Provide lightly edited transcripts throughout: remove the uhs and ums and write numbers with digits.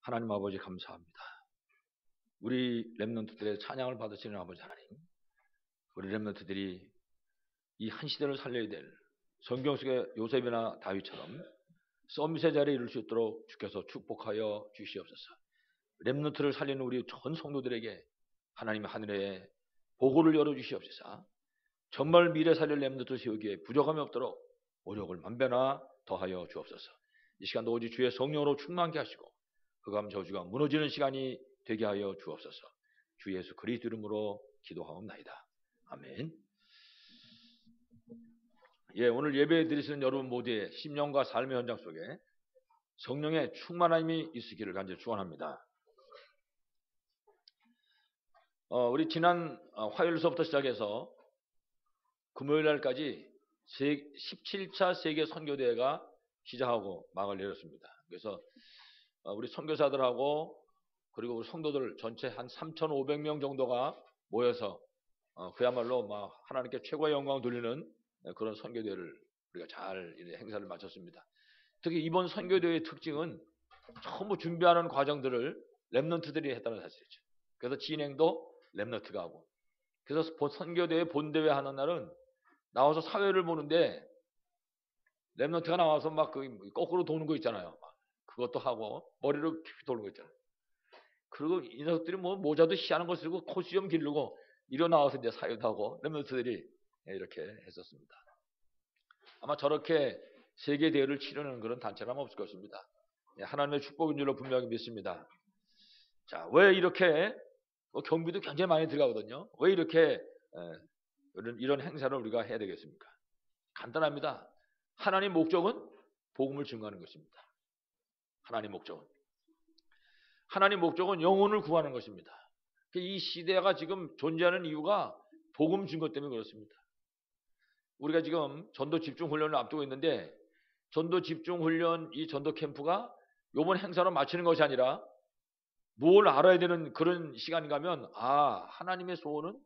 하나님 아버지 감사합니다. 우리 렘넌트들의 찬양을 받으시는 아버지 하나님, 우리 렘넌트들이 이 한 시대를 살려야 될 성경 속의 요셉이나 다윗처럼 서밋의 자리에 이룰 수 있도록 주께서 축복하여 주시옵소서. 렘넌트를 살리는 우리 전 성도들에게 하나님의 하늘에 보고를 열어주시옵소서. 정말 미래 살릴 렘넌트 세우기에 부족함이 없도록 노력을 만배나 더하여 주옵소서. 이 시간도 오직 주의 성령으로 충만케 하시고 흑암 저주가 무너지는 시간이 되게 하여 주옵소서. 주 예수 그리스도 이름으로 기도하옵나이다. 아멘. 오늘 예배 드리시는 여러분 모두의 심령과 삶의 현장 속에 성령의 충만함이 있으기를 간절히 축원합니다. 우리 지난 화요일서부터 시작해서 금요일 날까지 17차 세계 선교대회가 시작하고 막을 내렸습니다. 그래서 우리 선교사들하고 그리고 우리 성도들 전체 한 3,500명 정도가 모여서 그야말로 막 하나님께 최고의 영광을 돌리는 그런 선교대회를 우리가 잘 행사를 마쳤습니다. 특히 이번 선교대회의 특징은 전부 준비하는 과정들을 렘넌트들이 했다는 사실이죠. 그래서 진행도 렘넌트가 하고, 그래서 선교대회 본대회 하는 날은 나와서 사회를 보는데 렘넌트가 나와서 막 거꾸로 도는 거 있잖아요. 그것도 하고 머리로 도는 거 있잖아요. 그리고 이 녀석들이 뭐 모자도 희한한 거 쓰고 코수염 기르고 이러 나와서 이제 사회도 하고 렘넌트들이 이렇게 했었습니다. 아마 저렇게 세계 대회를 치르는 그런 단체는 아마 없을 것입니다. 하나님의 축복인 줄로 분명히 믿습니다. 자, 왜 이렇게 경비도 굉장히 많이 들어가거든요. 왜 이렇게 이런 행사를 우리가 해야 되겠습니까? 간단합니다. 하나님 목적은 복음을 증거하는 것입니다. 하나님 목적은 영혼을 구하는 것입니다. 이 시대가 지금 존재하는 이유가 복음 증거 때문에 그렇습니다. 우리가 지금 전도 집중 훈련을 앞두고 있는데, 전도 집중 훈련 이 전도 캠프가 이번 행사로 마치는 것이 아니라 뭘 알아야 되는 그런 시간인가 하면, 하나님의 소원은,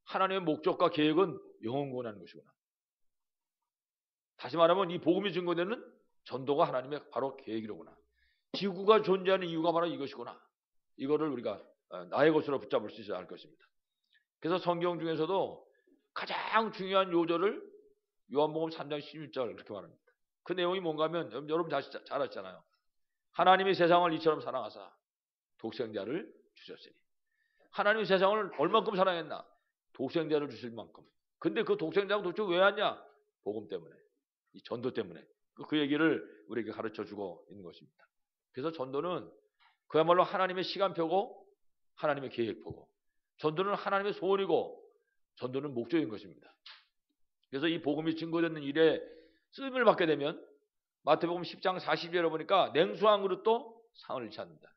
하나님의 목적과 계획은 영혼 구원하는 것이구나. 다시 말하면 이 복음이 증거되는 전도가 하나님의 바로 계획이로구나. 지구가 존재하는 이유가 바로 이것이구나. 이거를 우리가 나의 것으로 붙잡을 수 있어야 할 것입니다. 그래서 성경 중에서도 가장 중요한 요절을 요한복음 3장 16절 그렇게 말합니다. 그 내용이 뭔가 하면 여러분 잘 아시잖아요. 하나님이 세상을 이처럼 사랑하사 독생자를 주셨으니. 하나님이 세상을 얼만큼 사랑했나? 독생자를 주실 만큼. 근데 그 독생자가 도대체 왜 왔냐? 복음 때문에, 이 전도 때문에. 그 얘기를 우리에게 가르쳐주고 있는 것입니다. 그래서 전도는 그야말로 하나님의 시간표고 하나님의 계획표고, 전도는 하나님의 소원이고 전도는 목적인 것입니다. 그래서 이 복음이 증거되는 일에 쓰임을 받게 되면 마태복음 10장 40절에 보니까 냉수한 그릇도 상을 잃지 않는다.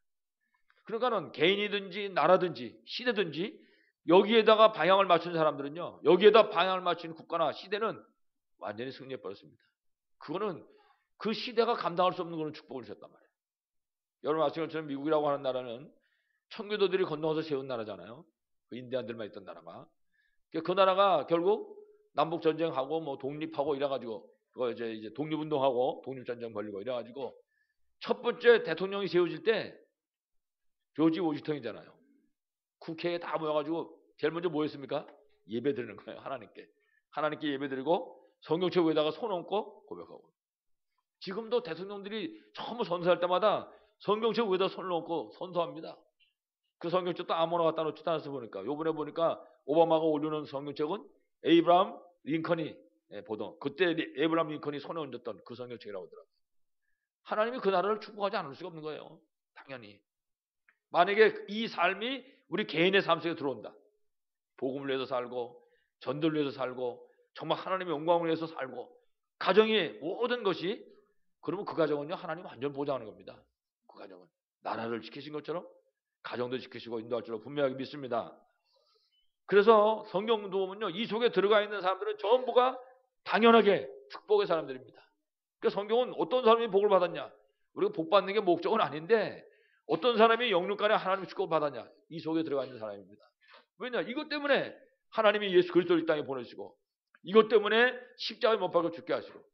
그러니까는 개인이든지 나라든지 시대든지 여기에다가 방향을 맞춘 사람들은요, 여기에다 방향을 맞춘 국가나 시대는 완전히 승리해 버렸습니다. 그거는 그 시대가 감당할 수 없는 그런 축복을 주셨단 말이에요. 여러분 아시는 것처럼 미국이라고 하는 나라는 청교도들이 건너와서 세운 나라잖아요. 그 인디안들만 있던 나라가. 그 나라가 결국 남북 전쟁하고 뭐 독립하고 이래가지고 그거 이제 독립운동하고 독립전쟁 벌리고 이래가지고 첫 번째 대통령이 세워질 때 조지 워싱턴이잖아요. 국회에 다 모여가지고 제일 먼저 뭐 했습니까? 예배 드리는 거예요. 하나님께 예배 드리고 성경책 위에다가 손 얹고 고백하고. 지금도 대통령들이 처음 선서할 때마다 성경책 위에다 손을 얹고 선서합니다. 그 성경책도 아무나 갖다 놓지도 않아서 보니까, 요번에 보니까 오바마가 올려놓은 성경책은 에이브라함 링컨이 보던, 그때 에이브라함 링컨이 손에 얹었던 그 성경책이라고 하더라고요. 하나님이 그 나라를 축복하지 않을 수가 없는 거예요. 당연히. 만약에 이 삶이 우리 개인의 삶 속에 들어온다. 복음을 위해서 살고 전도를 위해서 살고 정말 하나님의 영광을 위해서 살고 가정의 모든 것이, 그러면 그 가정은요 하나님 완전 보장하는 겁니다. 그 가정은 나라를 지키신 것처럼 가정도 지키시고 인도할 줄로 분명하게 믿습니다. 그래서 성경도 보면요, 이 속에 들어가 있는 사람들은 전부가 당연하게 축복의 사람들입니다. 그러니까 성경은 어떤 사람이 복을 받았냐, 우리가 복 받는 게 목적은 아닌데 어떤 사람이 영육간에 하나님의 축복을 받았냐, 이 속에 들어가 있는 사람입니다. 왜냐? 이것 때문에 하나님이 예수 그리스도를 이 땅에 보내시고, 이것 때문에 십자가에 못 박아 죽게 하시고,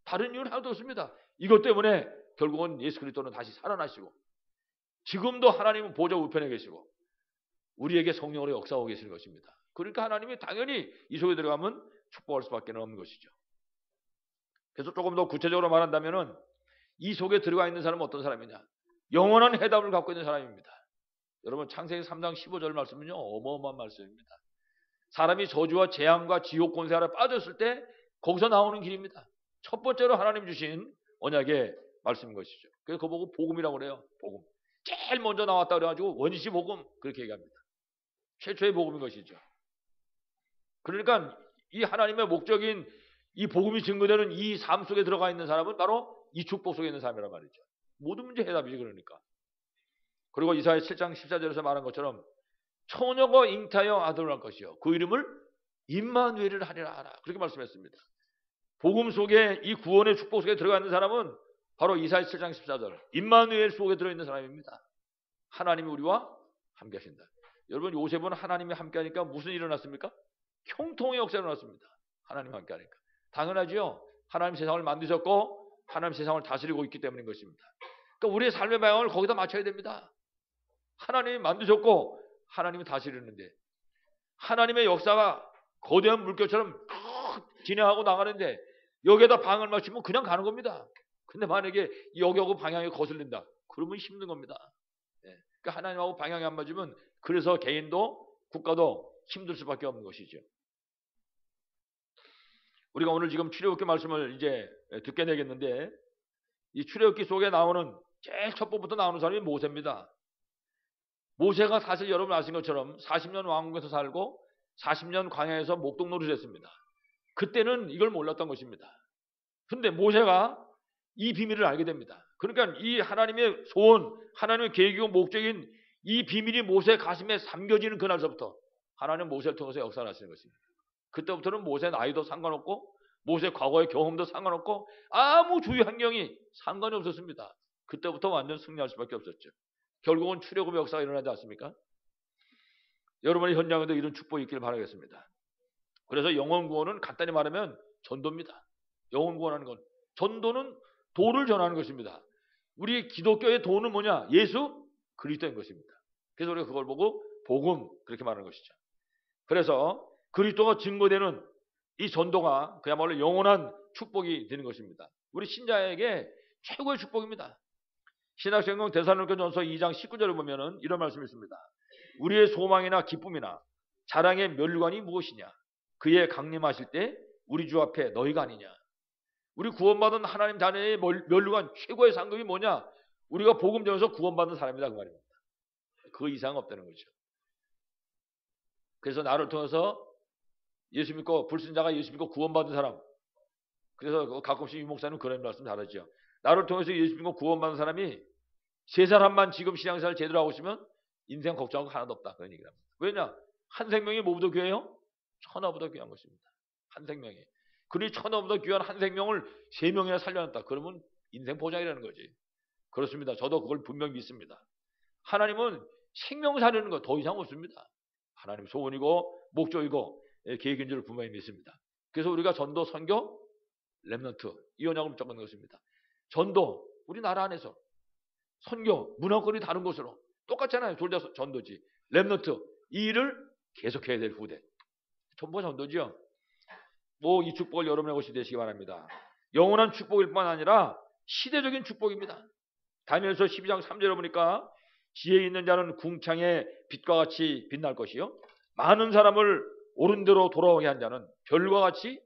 다른 이유는 하나도 없습니다. 이것 때문에 결국은 예수 그리스도는 다시 살아나시고, 지금도 하나님은 보좌 우편에 계시고 우리에게 성령으로 역사하고 계시는 것입니다. 그러니까 하나님이 당연히 이 속에 들어가면 축복할 수밖에 없는 것이죠. 그래서 조금 더 구체적으로 말한다면은 이 속에 들어가 있는 사람은 어떤 사람이냐? 영원한 해답을 갖고 있는 사람입니다. 여러분 창세기 3장 15절 말씀은요 어마어마한 말씀입니다. 사람이 저주와 재앙과 지옥 권세 아래 빠졌을 때 거기서 나오는 길입니다. 첫 번째로 하나님 주신 언약의 말씀인 것이죠. 그래서 그거 보고 복음이라고 그래요. 복음. 제일 먼저 나왔다 그래가지고 원시 복음 그렇게 얘기합니다. 최초의 복음인 것이죠. 그러니까 이 하나님의 목적인 이 복음이 증거되는 이 삶 속에 들어가 있는 사람은 바로 이 축복 속에 있는 사람이란 말이죠. 모든 문제 해답이지 그러니까. 그리고 이사야 7장 14절에서 말한 것처럼 처녀가 잉타하여 아들을 낳을 것이요 그 이름을 임마누엘을 하리라 하라 그렇게 말씀했습니다. 복음 속에 이 구원의 축복 속에 들어가 있는 사람은 바로 이사야 7장 14절 임마누엘 속에 들어있는 사람입니다. 하나님이 우리와 함께 하신다. 여러분 요셉은 하나님이 함께 하니까 무슨 일이 일어났습니까? 형통의 역사가 일어났습니다. 하나님과 함께 하니까. 당연하지요. 하나님 세상을 만드셨고 하나님 세상을 다스리고 있기 때문인 것입니다. 그러니까 우리의 삶의 방향을 거기다 맞춰야 됩니다. 하나님이 만드셨고 하나님이 다스리는데 하나님의 역사가 거대한 물결처럼 진행하고 나가는데 여기에다 방을 맞추면 그냥 가는 겁니다. 근데 만약에 여기하고 방향이 거슬린다. 그러면 힘든 겁니다. 그러니까 하나님하고 방향이 안 맞으면 그래서 개인도 국가도 힘들 수밖에 없는 것이죠. 우리가 오늘 지금 출애굽기 말씀을 이제 듣게 되겠는데 이 출애굽기 속에 나오는 제일 첫 번부터 나오는 사람이 모세입니다. 모세가 사실 여러분 아신 것처럼 40년 왕국에서 살고 40년 광야에서 목동노릇을 했습니다. 그때는 이걸 몰랐던 것입니다. 근데 모세가 이 비밀을 알게 됩니다. 그러니까 이 하나님의 소원, 하나님의 계획이고 목적인 이 비밀이 모세 가슴에 삼겨지는 그날서부터 하나님 모세를 통해서 역사를 하시는 것입니다. 그때부터는 모세 나이도 상관없고 모세 과거의 경험도 상관없고 아무 주위 환경이 상관이 없었습니다. 그때부터 완전 승리할 수밖에 없었죠. 결국은 출애굽의 역사가 일어나지 않습니까? 여러분의 현장에도 이런 축복이 있길 바라겠습니다. 그래서 영혼 구원은 간단히 말하면 전도입니다. 영혼 구원하는 건 전도는 도를 전하는 것입니다. 우리 기독교의 도는 뭐냐? 예수 그리스도인 것입니다. 그래서 우리가 그걸 보고 복음 그렇게 말하는 것이죠. 그래서 그리스도가 증거되는 이 전도가 그야말로 영원한 축복이 되는 것입니다. 우리 신자에게 최고의 축복입니다. 신약성경 데살로니가전서 2장 19절을 보면은 이런 말씀이 있습니다. 우리의 소망이나 기쁨이나 자랑의 면류관이 무엇이냐? 그의 강림하실 때 우리 주 앞에 너희가 아니냐? 우리 구원받은 하나님 자녀의 면류관 최고의 상급이 뭐냐? 우리가 복음 전해서 구원받은 사람이다 그 말입니다. 그 이상 없다는 거죠. 그래서 나를 통해서 예수 믿고 불신자가 예수 믿고 구원받은 사람. 그래서 가끔씩 유 목사님 그런 말씀 잘하죠. 나를 통해서 예수 믿고 구원받은 사람이 세 사람만 지금 신앙생활 제대로 하고 있으면 인생 걱정하고 하나도 없다. 그런 얘기를 합니다. 왜냐? 한 생명이 뭐보다 귀해요? 천하보다 귀한 것입니다. 한 생명이. 그러니 천하보다 귀한 한 생명을 세 명이나 살려놨다. 그러면 인생 보장이라는 거지. 그렇습니다. 저도 그걸 분명히 믿습니다. 하나님은 생명 살리는 거 더 이상 없습니다. 하나님 소원이고 목적이고 계획인 줄 분명히 믿습니다. 그래서 우리가 전도, 선교, 렘넌트 이 언약을 붙잡는 것입니다. 전도 우리나라 안에서 선교, 문화권이 다른 곳으로 똑같잖아요. 둘 다 전도지. 렘넌트 이 일을 계속해야 될 후대. 전부가 전도지요. 뭐 이 축복을 여러분의 것이 되시기 바랍니다. 영원한 축복일 뿐 아니라 시대적인 축복입니다. 다니엘서 12장 3절에 보니까 지혜 있는 자는 궁창의 빛과 같이 빛날 것이요 많은 사람을 옳은 대로 돌아오게 한 자는 별과 같이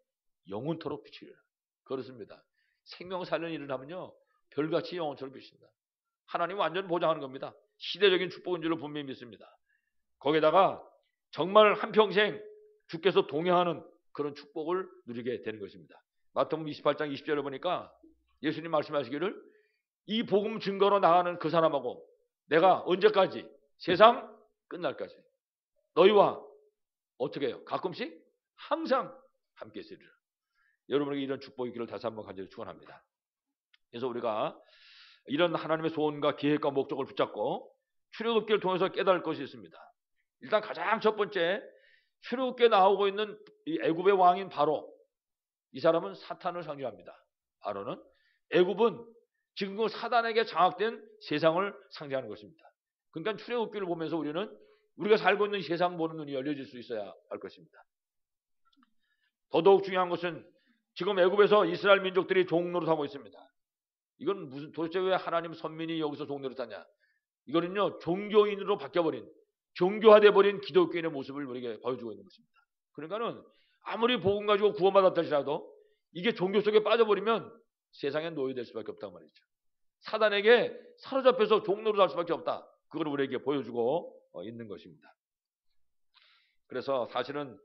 영원토록 비치리라. 그렇습니다. 생명 살리는 일을 하면요 별같이 영원토록 비친다. 하나님은 완전 보장하는 겁니다. 시대적인 축복인 줄로 분명히 믿습니다. 거기다가 정말 한평생 주께서 동행하는 그런 축복을 누리게 되는 것입니다. 마태복음 28장 20절에 보니까 예수님 말씀하시기를 이 복음 증거로 나가는 그 사람하고 내가 언제까지? 세상 끝날까지 너희와 어떻게 해요? 가끔씩 항상 함께 있으리라. 여러분에게 이런 축복이 있기를 다시 한번 간절히 축원합니다. 그래서 우리가 이런 하나님의 소원과 계획과 목적을 붙잡고 출애굽기를 통해서 깨달을 것이 있습니다. 일단 가장 첫 번째 출애굽기에 나오고 있는 이 애굽의 왕인 바로 이 사람은 사탄을 상징합니다. 바로는 애굽은 지금 사단에게 장악된 세상을 상징하는 것입니다. 그러니까 출애굽기를 보면서 우리는 우리가 살고 있는 세상 보는 눈이 열려질 수 있어야 할 것입니다. 더더욱 중요한 것은 지금 애굽에서 이스라엘 민족들이 종노릇하고 있습니다. 이건 무슨 도대체 왜 하나님 선민이 여기서 종노릇하냐? 이거는요 종교인으로 바뀌어버린 종교화돼 버린 기독교인의 모습을 우리에게 보여주고 있는 것입니다. 그러니까는 아무리 복음 가지고 구원받았다 할지라도 이게 종교 속에 빠져버리면 세상에 노예될 수밖에 없단 말이죠. 사단에게 사로잡혀서 종노릇할 수밖에 없다. 그걸 우리에게 보여주고 있는 것입니다. 그래서 사실은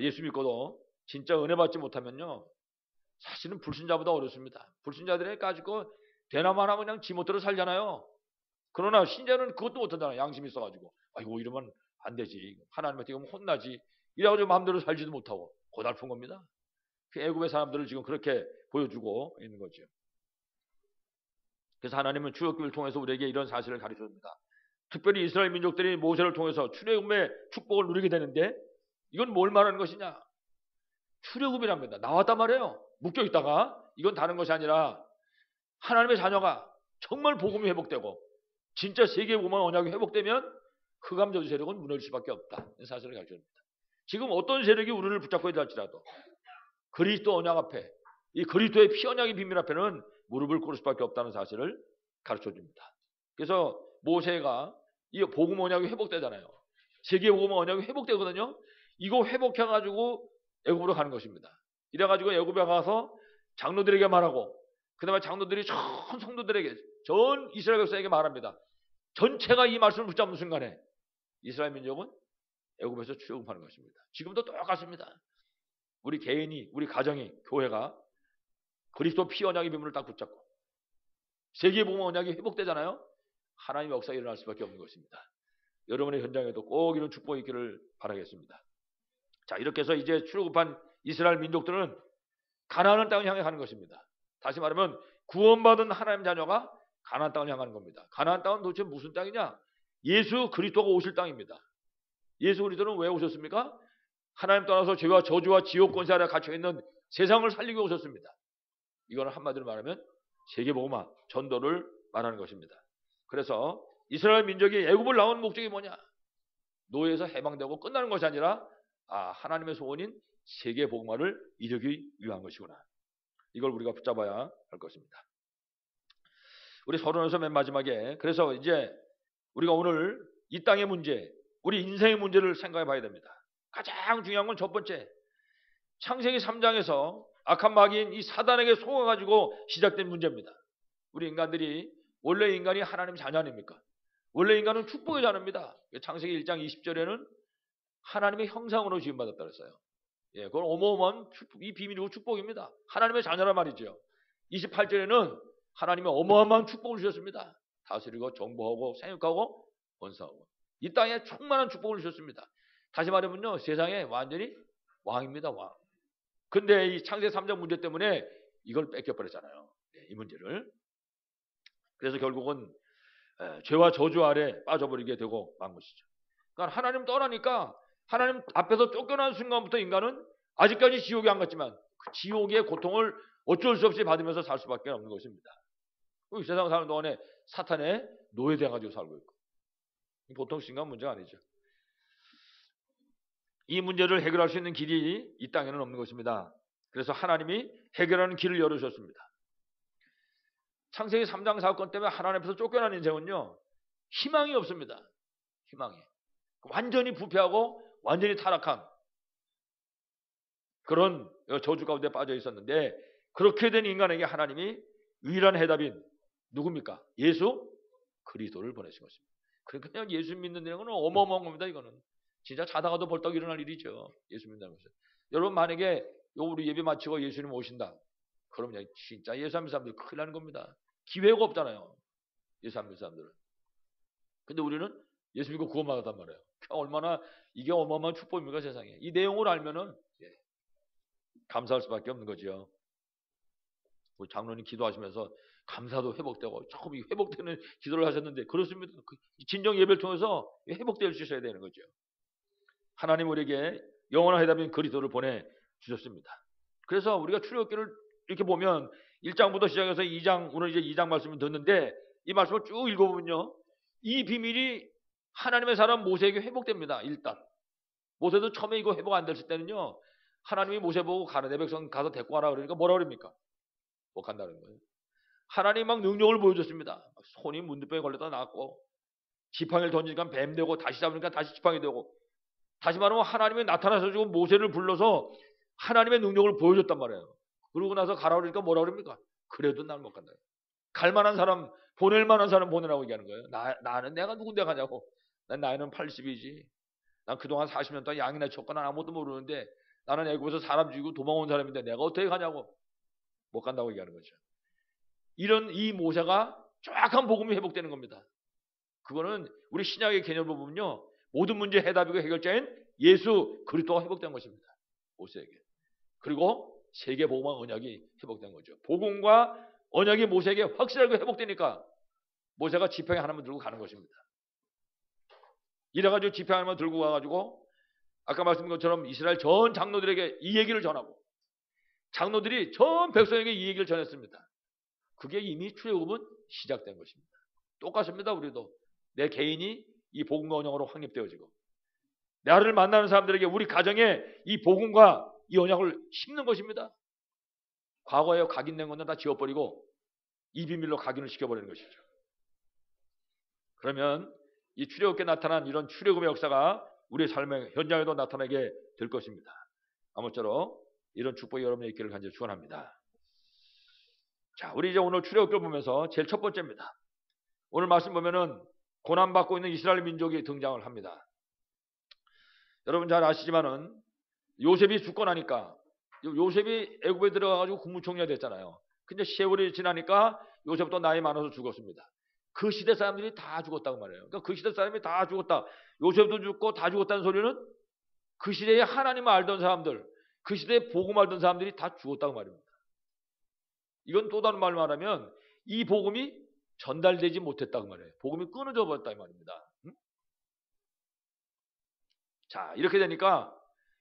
예수 믿고도 진짜 은혜 받지 못하면요 사실은 불신자보다 어렵습니다. 불신자들에게 가지고 되나만 하면 그냥 지멋대로 살잖아요. 그러나 신자는 그것도 못하잖아요. 양심이 있어가지고 아이고 이러면 안 되지. 하나님한테 이러면 혼나지. 이래가지고 마음대로 살지도 못하고 고달픈 겁니다. 그 애굽의 사람들을 지금 그렇게 보여주고 있는 거죠. 그래서 하나님은 출애굽기를 통해서 우리에게 이런 사실을 가르쳐줍니다. 특별히 이스라엘 민족들이 모세를 통해서 출애굽의 축복을 누리게 되는데 이건 뭘 말하는 것이냐? 출애굽이랍니다. 나왔단 말이에요. 묶여 있다가 이건 다른 것이 아니라 하나님의 자녀가 정말 복음이 회복되고 진짜 세계 복음의 언약이 회복되면 흑암저주 세력은 무너질 수밖에 없다. 이 사실을 가르쳐줍니다. 지금 어떤 세력이 우리를 붙잡고 있다 할지라도 그리스도 언약 앞에 이 그리스도의 피 언약의 비밀 앞에는 무릎을 꿇을 수밖에 없다는 사실을 가르쳐줍니다. 그래서 모세가 이 복음 언약이 회복되잖아요. 세계 복음 언약이 회복되거든요. 이거 회복해가지고 애굽으로 가는 것입니다. 이래가지고 애굽에 가서 장로들에게 말하고 그 다음에 장로들이 전 성도들에게 전 이스라엘 백성에게 말합니다. 전체가 이 말씀을 붙잡는 순간에 이스라엘 민족은 애굽에서 출애굽하는 것입니다. 지금도 똑같습니다. 우리 개인이 우리 가정이 교회가 그리스도 피 언약의 비밀을 딱 붙잡고 세계 복음 언약이 회복되잖아요. 하나님의 역사가 일어날 수밖에 없는 것입니다. 여러분의 현장에도 꼭 이런 축복이 있기를 바라겠습니다. 자, 이렇게 해서 이제 출애굽한 이스라엘 민족들은 가나안 땅을 향해 가는 것입니다. 다시 말하면 구원받은 하나님 자녀가 가나안 땅을 향하는 겁니다. 가나안 땅은 도대체 무슨 땅이냐? 예수 그리스도가 오실 땅입니다. 예수 그리스도는 왜 오셨습니까? 하나님 떠나서 죄와 저주와 지옥 권세 아래 갇혀 있는 세상을 살리기 위해 오셨습니다. 이거는 한마디로 말하면 세계복음화 전도를 말하는 것입니다. 그래서 이스라엘 민족이 애굽을 나온 목적이 뭐냐? 노예에서 해방되고 끝나는 것이 아니라 하나님의 소원인 세계복음화를 이루기 위한 것이구나. 이걸 우리가 붙잡아야 할 것입니다. 우리 서론에서 맨 마지막에 그래서 이제 우리가 오늘 이 땅의 문제, 우리 인생의 문제를 생각해 봐야 됩니다. 가장 중요한 건 첫 번째, 창세기 3장에서 악한 마귀인 이 사단에게 속아가지고 시작된 문제입니다. 우리 인간들이 원래 인간이 하나님 자녀 아닙니까? 원래 인간은 축복의 자녀입니다. 창세기 1장 20절에는 하나님의 형상으로 지음받았다 그랬어요. 예, 그건 어마어마한 축복, 이 비밀이고 축복입니다. 하나님의 자녀란 말이죠. 28절에는 하나님의 어마어마한 축복을 주셨습니다. 다스리고 정복하고 생육하고 번성하고 이 땅에 충만한 축복을 주셨습니다. 다시 말하면요, 세상에 완전히 왕입니다, 왕. 근데 이 창세기 3장 문제 때문에 이걸 뺏겨버렸잖아요. 이 문제를. 그래서 결국은 죄와 저주 아래 빠져버리게 되고 만 것이죠. 그러니까 하나님 떠나니까 하나님 앞에서 쫓겨난 순간부터 인간은 아직까지 지옥에 안 갔지만 그 지옥의 고통을 어쩔 수 없이 받으면서 살 수밖에 없는 것입니다. 이 세상 사는 동안에 사탄에 노예돼가지고 살고 있고 보통 심각한 문제가 아니죠. 이 문제를 해결할 수 있는 길이 이 땅에는 없는 것입니다. 그래서 하나님이 해결하는 길을 열어주셨습니다. 창세기 3장 사건 때문에 하나님 앞에서 쫓겨난 인생은요, 희망이 없습니다. 희망이. 완전히 부패하고 완전히 타락한 그런 저주 가운데 빠져 있었는데 그렇게 된 인간에게 하나님이 유일한 해답인 누굽니까? 예수 그리스도를 보내신 것입니다. 그러니까 그냥 예수 믿는다는 건 어마어마한 겁니다. 이거는 진짜 자다가도 벌떡 일어날 일이죠. 예수 믿는다는 것은. 여러분 만약에 우리 예배 마치고 예수님 오신다. 그러면 진짜 예수 안 믿는 사람들 큰일 나는 겁니다. 기회가 없잖아요. 예수 안 믿는 사람들은. 근데 우리는 예수 믿고 구원받았단 말이에요. 얼마나 이게 어마어마한 축복입니까 세상에. 이 내용을 알면은 감사할 수밖에 없는 거죠. 우리 장로님 기도하시면서 감사도 회복되고 조금 회복되는 기도를 하셨는데 그렇습니다. 진정 예배를 통해서 회복될 수 있어야 되는 거죠. 하나님 우리에게 영원한 해답인 그리스도를 보내주셨습니다. 그래서 우리가 출애굽기를 이렇게 보면 1장부터 시작해서 2장, 오늘 이제 2장 말씀을 듣는데 이 말씀을 쭉 읽어보면요, 이 비밀이 하나님의 사람 모세에게 회복됩니다. 일단 모세도 처음에 이거 회복 안 됐을 때는요, 하나님이 모세 보고 가라, 내 백성 가서 데리고 와라 그러니까 뭐라 그럽니까? 못 간다는 거예요. 하나님 막 능력을 보여줬습니다. 손이 문득병에 걸렸다 나왔고, 지팡이를 던지니까 뱀 되고, 다시 잡으니까 다시 지팡이 되고, 다시 말하면 하나님이 나타나서 지고 모세를 불러서 하나님의 능력을 보여줬단 말이에요. 그러고 나서 가라 그러니까 뭐라 그럽니까? 그래도 난 못 간다. 갈 만한 사람, 보낼 만한 사람 보내라고 얘기하는 거예요. 나는 내가 누군데 가냐고. 난 나이는 80이지. 난 그동안 40년 동안 양이나 쳤거나 아무것도 모르는데, 나는 애국에서 사람 죽이고 도망온 사람인데 내가 어떻게 가냐고. 못 간다고 얘기하는 거죠. 이런 이 모세가 정확한 복음이 회복되는 겁니다. 그거는 우리 신약의 개념으로 보면요, 모든 문제 해답이고 해결자인 예수 그리스도가 회복된 것입니다. 모세에게. 그리고 세계 복음과 언약이 회복된 거죠. 복음과 언약이 모세에게 확실하게 회복되니까 모세가 지팡이 하나만 들고 가는 것입니다. 이래가지고 지팡이 하나만 들고 가가지고 아까 말씀드린 것처럼 이스라엘 전 장로들에게 이 얘기를 전하고, 장로들이 전 백성에게 이 얘기를 전했습니다. 그게 이미 출애굽은 시작된 것입니다. 똑같습니다. 우리도 내 개인이 이 복음과 언약으로 확립되어지고, 나를 만나는 사람들에게 우리 가정에 이 복음과 이 언약을 심는 것입니다. 과거에 각인된 것은 다 지워버리고 이 비밀로 각인을 시켜버리는 것이죠. 그러면 이 출애굽에 나타난 이런 출애굽의 역사가 우리의 삶의 현장에도 나타나게 될 것입니다. 아무쪼록 이런 축복이 여러분의 있기를 간절히 축원합니다. 자, 우리 이제 오늘 출애굽을 보면서 제일 첫 번째입니다. 오늘 말씀 보면은 고난받고 있는 이스라엘 민족이 등장을 합니다. 여러분 잘 아시지만은 요셉이 죽고 나니까, 요셉이 애굽에 들어가가지고 국무총리가 됐잖아요. 근데 세월이 지나니까 요셉도 나이 많아서 죽었습니다. 그 시대 사람들이 다 죽었다고 말해요. 그러니까 그 시대 사람이 다 죽었다, 요셉도 죽고 다 죽었다는 소리는 그 시대에 하나님을 알던 사람들, 그 시대에 복음 알던 사람들이 다 죽었다고 말입니다. 이건 또 다른 말로 말하면 이 복음이 전달되지 못했다고 말해요. 복음이 끊어져 버렸다 이 말입니다. 자, 이렇게 되니까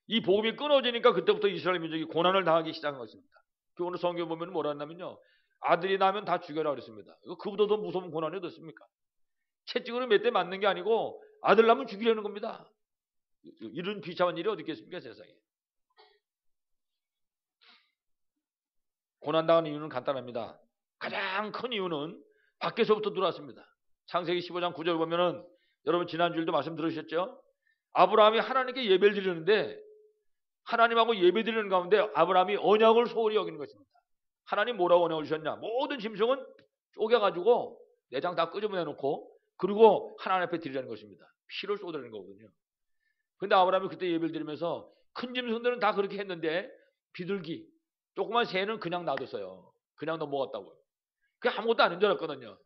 이 복음이 끊어지니까 그때부터 이스라엘 민족이 고난을 당하기 시작한 것입니다. 오늘 성경 보면 뭐라 했냐면요, 아들이 나면 다 죽여라 그랬습니다. 그보다 더 무서운 고난이 어떻습니까? 채찍으로 몇 대 맞는 게 아니고 아들 나면 죽이려는 겁니다. 이런 비참한 일이 어디 있겠습니까, 세상에. 고난당하는 이유는 간단합니다. 가장 큰 이유는 밖에서부터 들어왔습니다. 창세기 15장 9절 보면은, 여러분 지난주일도 말씀 들으셨죠? 아브라함이 하나님께 예배를 드리는데, 하나님하고 예배 드리는 가운데 아브라함이 언약을 소홀히 여기는 것입니다. 하나님 뭐라고 언약을 주셨냐? 모든 짐승은 쪼개가지고 내장 다 끄집어내놓고 그리고 하나님 앞에 드리라는 것입니다. 피를 쏟아내는 거거든요. 근데 아브라함이 그때 예배를 드리면서 큰 짐승들은 다 그렇게 했는데 비둘기, 조그만 새는 그냥 놔뒀어요. 그냥 넘어갔다고요. 그게 아무것도 아닌 줄 알았거든요.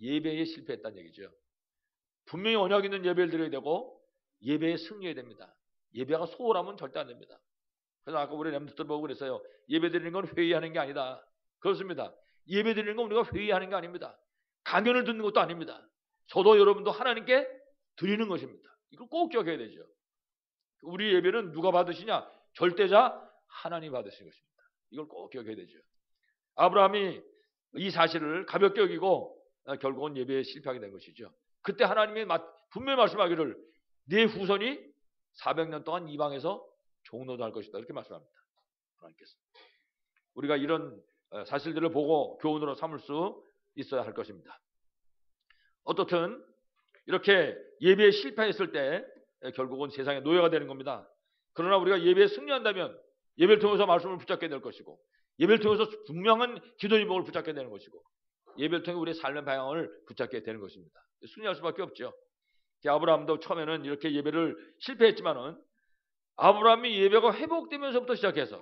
예배에 실패했다는 얘기죠. 분명히 언약 있는 예배를 드려야 되고 예배에 승리해야 됩니다. 예배가 소홀하면 절대 안 됩니다. 그래서 아까 우리 렘들들 보고 그랬어요. 예배 드리는 건 회의하는 게 아니다. 그렇습니다. 예배 드리는 건 우리가 회의하는 게 아닙니다. 강연을 듣는 것도 아닙니다. 저도 여러분도 하나님께 드리는 것입니다. 이걸 꼭 기억해야 되죠. 우리 예배는 누가 받으시냐? 절대자 하나님 받으시는 것입니다. 이걸 꼭 기억해야 되죠. 아브라함이 이 사실을 가볍게 여기고 결국은 예배에 실패하게 된 것이죠. 그때 하나님이 분명히 말씀하기를 네 후손이 400년 동안 이방에서 종노도 할 것이다, 이렇게 말씀합니다. 하나님께서. 우리가 이런 사실들을 보고 교훈으로 삼을 수 있어야 할 것입니다. 어떻든 이렇게 예배에 실패했을 때 결국은 세상의 노예가 되는 겁니다. 그러나 우리가 예배에 승리한다면 예배를 통해서 말씀을 붙잡게 될 것이고, 예배를 통해서 분명한 기도 제목을 붙잡게 되는 것이고, 예배를 통해 우리의 삶의 방향을 붙잡게 되는 것입니다. 승리할 수밖에 없죠. 아브라함도 처음에는 이렇게 예배를 실패했지만은 아브라함이 예배가 회복되면서부터 시작해서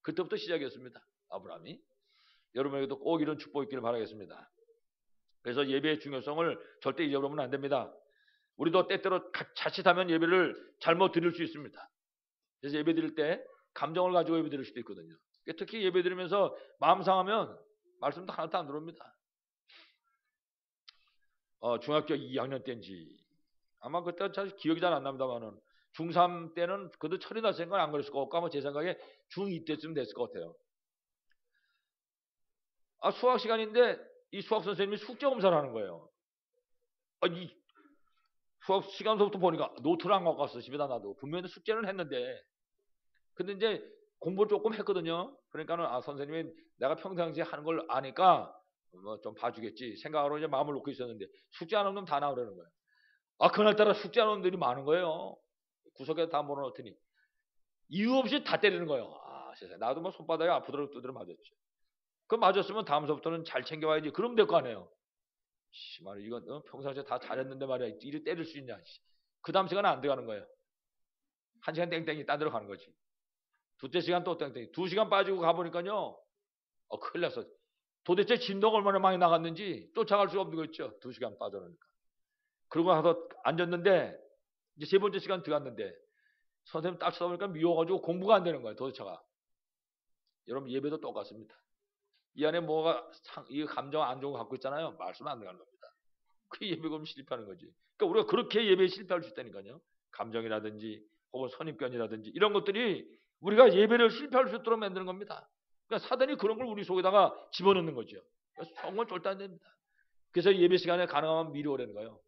그때부터 시작이었습니다. 아브라함이. 여러분에게도 꼭 이런 축복이 있기를 바라겠습니다. 그래서 예배의 중요성을 절대 잊어버리면 안 됩니다. 우리도 때때로 자칫하면 예배를 잘못 드릴 수 있습니다. 그래서 예배 드릴 때 감정을 가지고 예배 드릴 수도 있거든요. 특히 예배 드리면서 마음 상하면 말씀도 하나도 안 들어옵니다. 중학교 2학년 때인지 아마 그때 사실 기억이 잘 안 납니다만은 중3 때는 그래도 철이 났으니까 안 그랬을 것 같고, 아마 제 생각에 중2 때쯤 됐을 것 같아요. 수학 시간인데 이 수학 선생님이 숙제 검사를 하는 거예요. 이 수업 시간서부터 보니까 노트를 안 갖고 왔어. 집에다 놔도. 분명히 숙제는 했는데. 근데 이제 공부를 조금 했거든요. 그러니까는 선생님이 내가 평상시에 하는 걸 아니까 뭐 좀 봐주겠지 생각으로 이제 마음을 놓고 있었는데 숙제 안 하는 놈 다 나오라는 거예요. 그날따라 숙제 안 하는 놈들이 많은 거예요. 구석에 다 몰아놓더니 이유 없이 다 때리는 거예요. 세상에. 나도 뭐 손바닥에 아프도록 두드려 맞았죠. 그 맞았으면 다음서부터는 잘 챙겨와야지. 그럼 될 거 아니에요. 말이야, 이건 평상시에 다 잘했는데 말이야. 이리 때릴 수 있냐. 그 다음 시간은 안 들어가는 거예요. 한 시간 땡땡이 딴 데로 가는 거지. 두째 시간 또 땡땡이. 2시간 빠지고 가보니까요. 큰일 났어. 도대체 진도가 얼마나 많이 나갔는지 쫓아갈 수가 없는 거 있죠. 2시간 빠져나니까. 그러고 나서 앉았는데 이제 3번째 시간 들어갔는데 선생님 딱 쳐다보니까 미워가지고 공부가 안 되는 거예요. 도대체가. 여러분 예배도 똑같습니다. 이 안에 뭐가 이 감정 안 좋은 거 갖고 있잖아요. 말씀 안 들어가는 겁니다. 그 예배금 실패하는 거지. 그러니까 우리가 그렇게 예배에 실패할 수 있다니까요. 감정이라든지 혹은 선입견이라든지 이런 것들이 우리가 예배를 실패할 수 있도록 만드는 겁니다. 그러니까 사단이 그런 걸 우리 속에다가 집어넣는 거죠. 그래서 정말 절대 안 됩니다. 그래서 예배 시간에 가능하면 미리 오라는 거예요.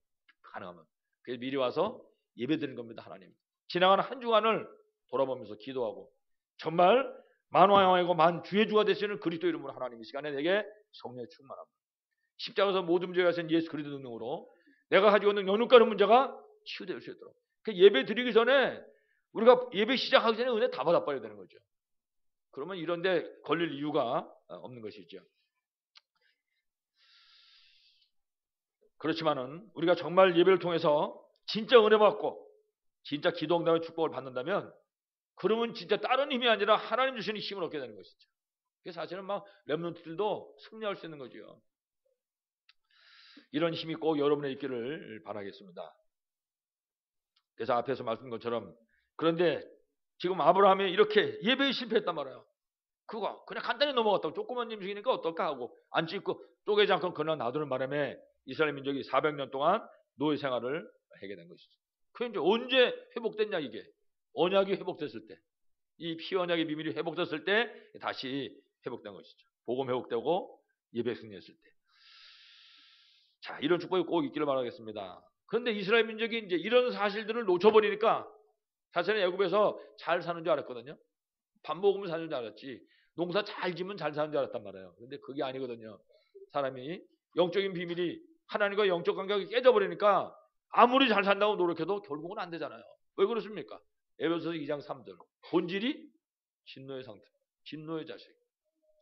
가능하면. 그래서 미리 와서 예배 드리는 겁니다. 하나님. 지나가는 한 주간을 돌아보면서 기도하고 정말 만왕왕이고 만주의 주가 되시는 그리스도 이름으로 하나님 이 시간에 내게 성령의 충만합니다. 십자가에서 모든 문제가 하신 예수 그리스도 능력으로 내가 가지고 있는 연육가는 문제가 치유될 수 있도록. 예배 드리기 전에 우리가 예배 시작하기 전에 은혜 다 받아봐야 되는 거죠. 그러면 이런 데 걸릴 이유가 없는 것이죠. 그렇지만은 우리가 정말 예배를 통해서 진짜 은혜 받고 진짜 기도 응답의 축복을 받는다면 그러면 진짜 다른 힘이 아니라 하나님 주시는 힘을 얻게 되는 것이죠. 그래서 사실은 막 렘넌트들도 승리할 수 있는 거죠. 이런 힘이 꼭 여러분에 있기를 바라겠습니다. 그래서 앞에서 말씀드린 것처럼 그런데 지금 아브라함이 이렇게 예배에 실패했단 말이에요. 그거 그냥 간단히 넘어갔다고 조그만 임식이니까 어떨까 하고 안 찍고 쪼개지 않고 그냥 놔두는 바람에 이스라엘 민족이 400년 동안 노예 생활을 하게 된 것이죠. 그게 이제 언제 회복됐냐 이게. 언약이 회복됐을 때. 이 피언약의 비밀이 회복됐을 때 다시 회복된 것이죠. 복음 회복되고 예배 승리했을 때. 자, 이런 축복이 꼭 있기를 바라겠습니다. 그런데 이스라엘 민족이 이제 이런 사실들을 놓쳐버리니까 사실은 애굽에서 잘 사는 줄 알았거든요. 밥 먹으면 사는 줄 알았지. 농사 잘 지면 잘 사는 줄 알았단 말이에요. 근데 그게 아니거든요. 사람이 영적인 비밀이 하나님과 영적 관계가 깨져버리니까 아무리 잘 산다고 노력해도 결국은 안 되잖아요. 왜 그렇습니까? 에베소서 2장 3절. 본질이 진노의 상태. 진노의 자식.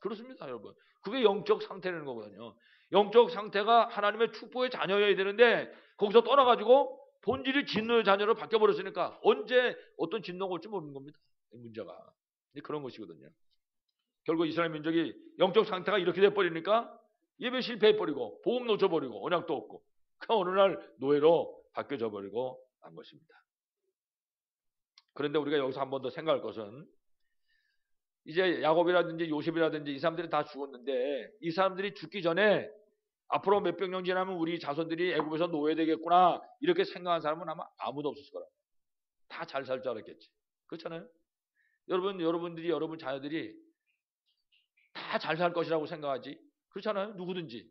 그렇습니다, 여러분. 그게 영적 상태라는 거거든요. 영적 상태가 하나님의 축복의 자녀여야 되는데 거기서 떠나가지고 본질이 진노의 자녀로 바뀌어버렸으니까 언제 어떤 진노가 올지 모르는 겁니다. 문제가. 그런 것이거든요. 결국 이스라엘 민족이 영적 상태가 이렇게 돼버리니까 예배 실패해버리고 복음 놓쳐버리고 언약도 없고 그 어느 날 노예로 바뀌어져 버리고 한 것입니다. 그런데 우리가 여기서 한 번 더 생각할 것은 이제 야곱이라든지 요셉이라든지 이 사람들이 다 죽었는데 이 사람들이 죽기 전에 앞으로 몇백 년 지나면 우리 자손들이 애굽에서 노예되겠구나 이렇게 생각한 사람은 아마 아무도 없었을 거라고. 다 잘 살 줄 알았겠지. 그렇잖아요. 여러분들이 여러분 자녀들이 다 잘 살 것이라고 생각하지. 그렇잖아요. 누구든지.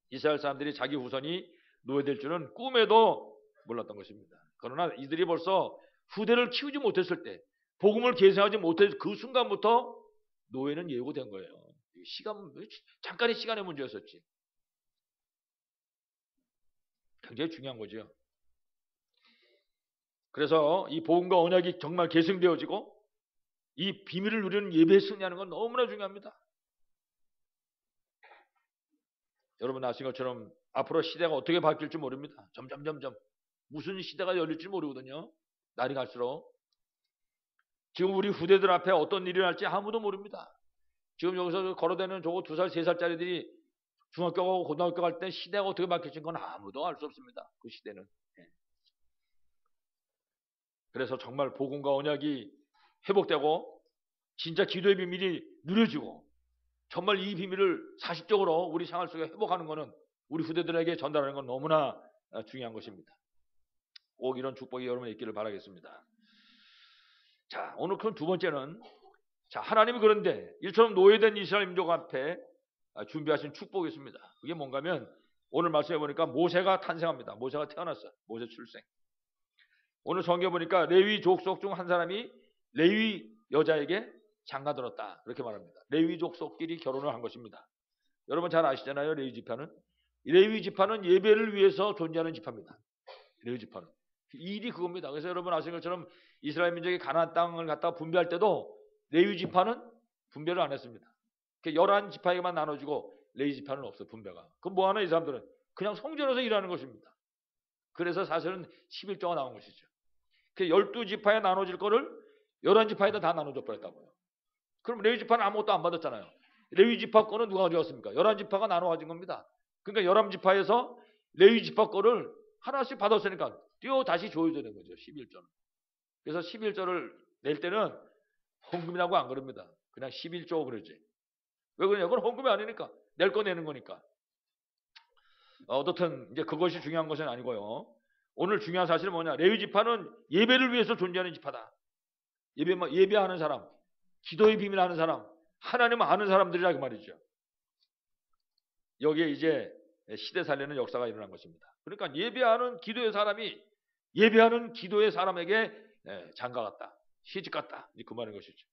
이스라엘 사람들이 자기 후손이 노예될 줄은 꿈에도 몰랐던 것입니다. 그러나 이들이 벌써 후대를 키우지 못했을 때 복음을 계승하지 못했을 그 순간부터 노예는 예고된 거예요. 잠깐의 시간의 문제였었지. 굉장히 중요한 거죠. 그래서 이 복음과 언약이 정말 계승되어지고 이 비밀을 누리는 예배에 승리하는 건 너무나 중요합니다. 여러분 아시는 것처럼 앞으로 시대가 어떻게 바뀔지 모릅니다. 점점 무슨 시대가 열릴지 모르거든요. 날이 갈수록. 지금 우리 후대들 앞에 어떤 일이 날지 아무도 모릅니다. 지금 여기서 걸어다니는 저거 2살, 3살짜리들이 중학교 가고 고등학교 갈 때 시대가 어떻게 바뀔지 건 아무도 알 수 없습니다. 그 시대는. 그래서 정말 복음과 언약이 회복되고 진짜 기도의 비밀이 누려지고 정말 이 비밀을 사실적으로 우리 생활 속에 회복하는 것은 우리 후대들에게 전달하는 건 너무나 중요한 것입니다. 꼭 이런 축복이 여러분에 있기를 바라겠습니다. 자, 오늘 그럼 두 번째는 하나님이 그런데 이처럼 노예된 이스라엘 민족 앞에 준비하신 축복이 있습니다. 그게 뭔가 하면 오늘 말씀해 보니까 모세가 탄생합니다. 모세가 태어났어요. 모세 출생. 오늘 성경에 보니까 레위 족속 중 한 사람이 레위 여자에게 장가들었다. 그렇게 말합니다. 레위 족속끼리 결혼을 한 것입니다. 여러분 잘 아시잖아요. 레위 지파는. 레위 지파는 예배를 위해서 존재하는 지파입니다. 레위 지파는. 일이 그겁니다. 그래서 여러분 아시는 것처럼 이스라엘 민족이 가나안 땅을 갖다가 분배할 때도 레위 지파는 분배를 안 했습니다. 11지파에게만 나눠지고 레위 지파는 없어요. 분배가. 그럼 뭐하나 이 사람들은 그냥 성전에서 일하는 것입니다. 그래서 사실은 11조가 나온 것이죠. 12지파에 나눠질 거를 11지파에다 다 나눠줘 버렸다고요. 그럼 레위 지파는 아무것도 안 받았잖아요. 레위 지파 거는 누가 가져갔습니까? 11지파가 나눠 가진 겁니다. 그러니까 11지파에서 레위 지파 거를 하나씩 받았으니까 띄어 다시 줘야 되는 거죠. 11조는. 그래서 11조를 낼 때는 헌금이라고 안 그럽니다. 그냥 11조 그러지. 왜 그러냐? 그건 헌금이 아니니까. 낼 거 내는 거니까. 어떻든 이제 그것이 중요한 것은 아니고요. 오늘 중요한 사실은 뭐냐? 레위 지파는 예배를 위해서 존재하는 지파다. 예배하는 사람, 기도의 비밀 아는 사람, 하나님을 아는 사람들이라 그 말이죠. 여기에 이제 시대 살리는 역사가 일어난 것입니다. 그러니까 예배하는 기도의 사람이 예배하는 기도의 사람에게 장가 갔다, 시집 갔다, 그 말인 것이죠.